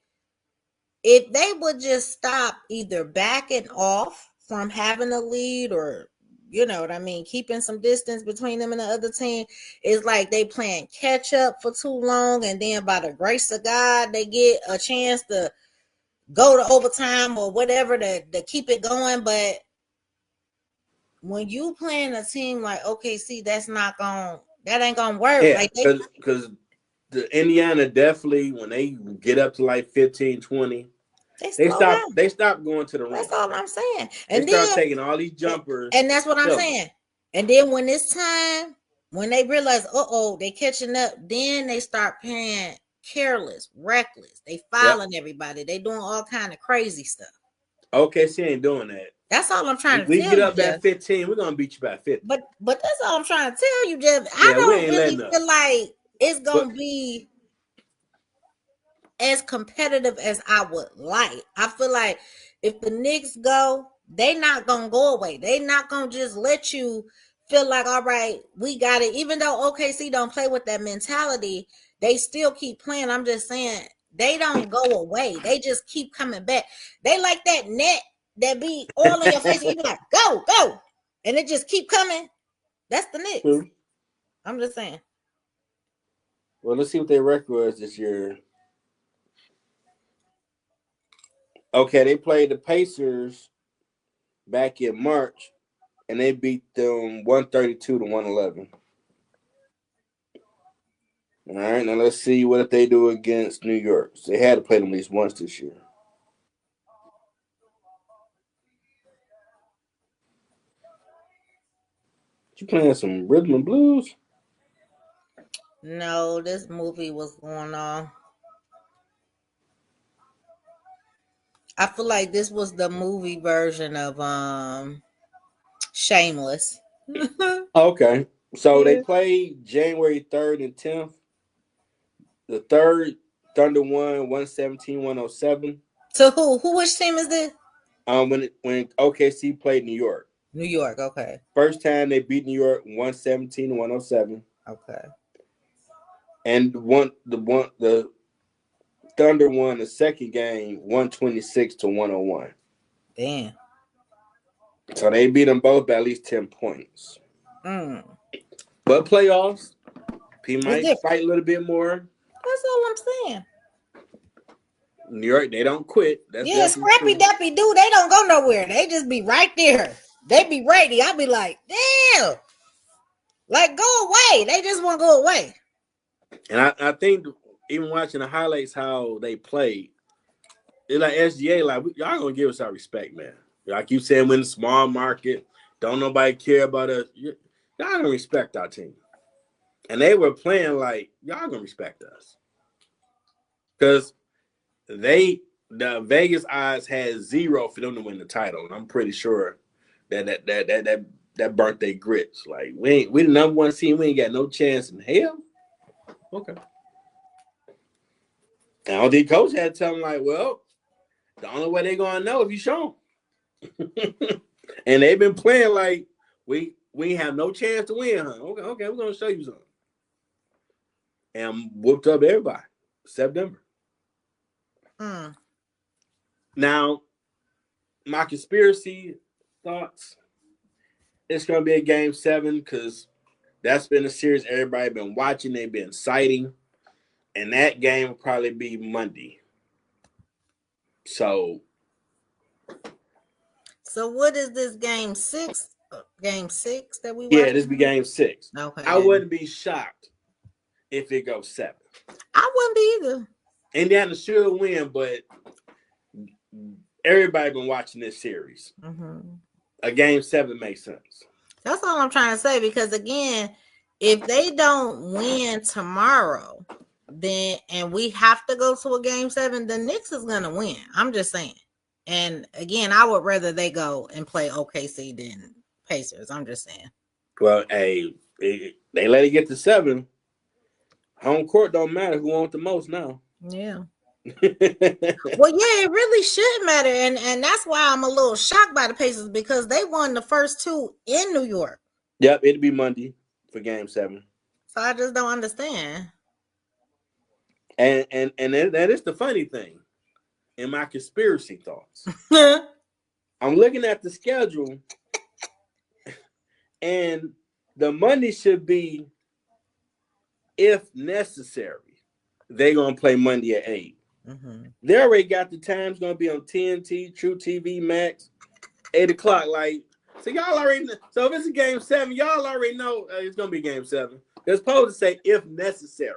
if they would just stop either backing off from having a lead or, you know what I mean, keeping some distance between them and the other team, it's like they playing catch up for too long. And then by the grace of God, they get a chance to go to overtime or whatever to keep it going. But when you playing a team like OKC, that ain't gonna work. Yeah, because the Indiana definitely, when they get up to like 15, 20, they stop going to the rim. That's all I'm saying. And they start taking all these jumpers. And that's what I'm saying. And then when it's time, when they realize, they catching up, then they start playing careless, reckless. They filing everybody. They doing all kind of crazy stuff. OKC ain't doing that. That's all I'm trying to we tell get you, up Jeff. at 15, we're gonna beat you by 50. But that's all I'm trying to tell you, Jeff. I Yeah, we don't ain't really letting up. feel like it's gonna But be as competitive as I would like. I feel like if the Knicks go, they not gonna go away. They not gonna just let you feel like, all right, we got it. Even though OKC don't play with that mentality, they still keep playing. I'm just saying they don't go away. They just keep coming back. They like that net that be all in your face, and you be like, go, go, and it just keep coming. That's the Knicks. True. I'm just saying. Well, let's see what their record was this year. Okay, they played the Pacers back in March, and they beat them 132 to 111. All right, now let's see what they do against New York. So they had to play them at least once this year. You playing some rhythm and blues? No, this movie was going on. I feel like this was the movie version of Shameless. Okay, so they Yeah. played January 3rd and 10th. The third, Thunder won 117-107. So which team is this? When OKC played New York. New York, okay. First time they beat New York 117-107. Okay. And the Thunder won the second game 126 to 101. Damn. So they beat them both by at least 10 points. But playoffs, he might fight a little bit more. That's all I'm saying. New York, they don't quit. That's Scrappy Dappy do. They don't go nowhere. They just be right there. They be ready. I be like, damn. Like, go away. They just want to go away. And I think even watching the highlights how they played, it's like SGA, like y'all gonna give us our respect, man. Like you said, we're in a small market, don't nobody care about us. Y'all gonna respect our team. And they were playing like y'all gonna respect us. Because the Vegas odds had 0 for them to win the title. And I'm pretty sure that burnt their grits. Like we the number one seed, we ain't got no chance in hell. Okay. And all the coach had to tell them, like, well, the only way they're gonna know if you show them. And they've been playing like we have no chance to win, huh? Okay, we're gonna show you something. And whooped up everybody. September. Now, my conspiracy thoughts, it's gonna be a game 7 because that's been a series everybody been watching, they've been citing. And that game will probably be Monday. So what is this game 6? Game 6 that we watch? Yeah, this be game 6. Okay. I wouldn't be shocked if it goes 7. I wouldn't be either. Indiana should win, but everybody been watching this series. A game 7 makes sense. That's all I'm trying to say, because again, if they don't win tomorrow, then and we have to go to a game 7, the Knicks is gonna win. I'm just saying. And again, I would rather they go and play OKC than Pacers. I'm just saying. Well, hey, they let it get to 7. Home court don't matter who wants the most now. Yeah. Well, yeah, it really should matter, and that's why I'm a little shocked by the Pacers, because they won the first 2 in New York. Yep, it'll be Monday for game 7. So I just don't understand. And that is the funny thing in my conspiracy thoughts. I'm looking at the schedule, and the Monday should be, if necessary, they're going to play Monday at 8. They already got the times going to be on TNT, True TV, Max, 8 o'clock. Like, so y'all already know. So if it's a game 7, y'all already know it's going to be game 7. They're supposed to say, if necessary.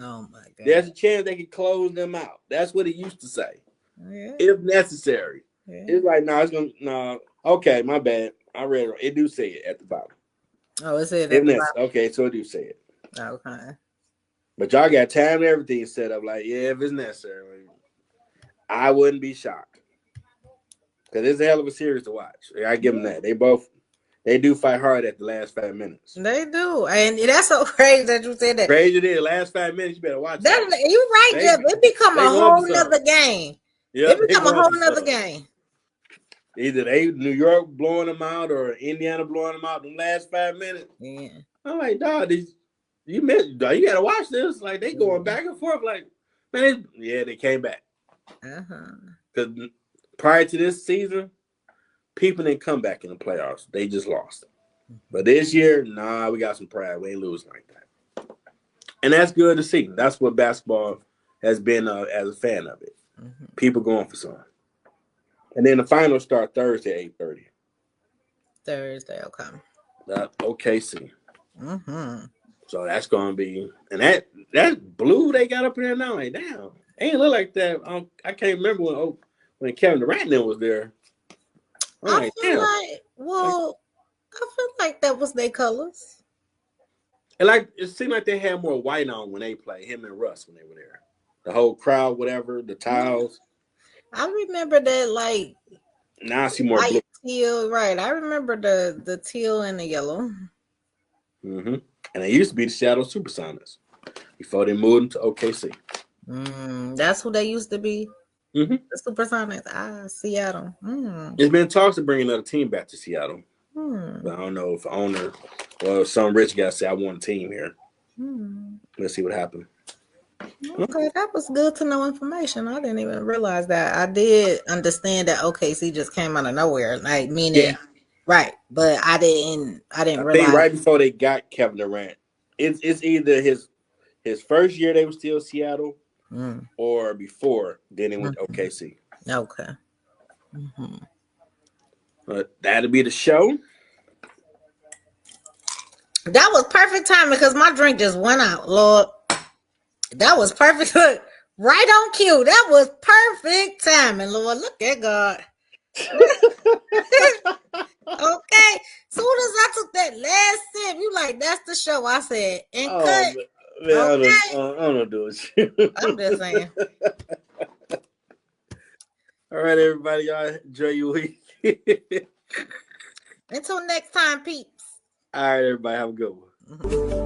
Oh, my God. There's a chance they can close them out. That's what it used to say. Yeah. If necessary. Yeah. It's like, no, it's going to, no. Okay, my bad. I read it. It do say it at the bottom. Oh, it said at the bottom. Okay, so it do say it. Okay. But y'all got time and everything set up. Like, yeah, if it's necessary, I wouldn't be shocked because it's a hell of a series to watch. I give them that. They do fight hard at the last 5 minutes. They do, and that's so crazy that you said that. Crazy it is. Last 5 minutes, you better watch That it. you right, Jeff. It become a whole nother game. Yep, it become a whole nother game. Either New York blowing them out or Indiana blowing them out in the last 5 minutes. Yeah. I'm like, dog, you gotta watch this. Like they going back and forth. Like, man, they came back. Because prior to this season, people didn't come back in the playoffs. They just lost. But this year, nah, we got some pride. We ain't losing like that. And that's good to see. That's what basketball has been as a fan of it. People going for something. And then the finals start Thursday, 8:30. Thursday, okay. OKC. So that's gonna be, and that blue they got up in there now, like damn, ain't look like that. I can't remember when Kevin Durant was there. I feel like that was their colors. And like it seemed like they had more white on when they played, him and Russ when they were there. The whole crowd, whatever, the tiles. I remember that, like now I see more blue. Teal, right? I remember the teal and the yellow. And they used to be the Seattle Supersonics before they moved to OKC. That's who they used to be. The Supersonics. Seattle. There's been talks of bringing another team back to Seattle. But I don't know if the owner or some rich guy say I want a team here. Let's see what happens. Okay, that was good to know information. I didn't even realize that. I did understand that OKC just came out of nowhere, like meaning, right? But I didn't realize. I think right before they got Kevin Durant, it's either his first year they were still Seattle, or before then they went to OKC. Okay. But that'll be the show. That was perfect time because my drink just went out, Lord. That was perfect. Right on cue. That was perfect timing, Lord. Look at God. Okay. Soon as I took that last sip, you like, that's the show. I said, and cut. Man, okay. I don't do it. I'm just saying. All right, everybody. Y'all enjoy your week. Until next time, peeps. All right, everybody. Have a good one.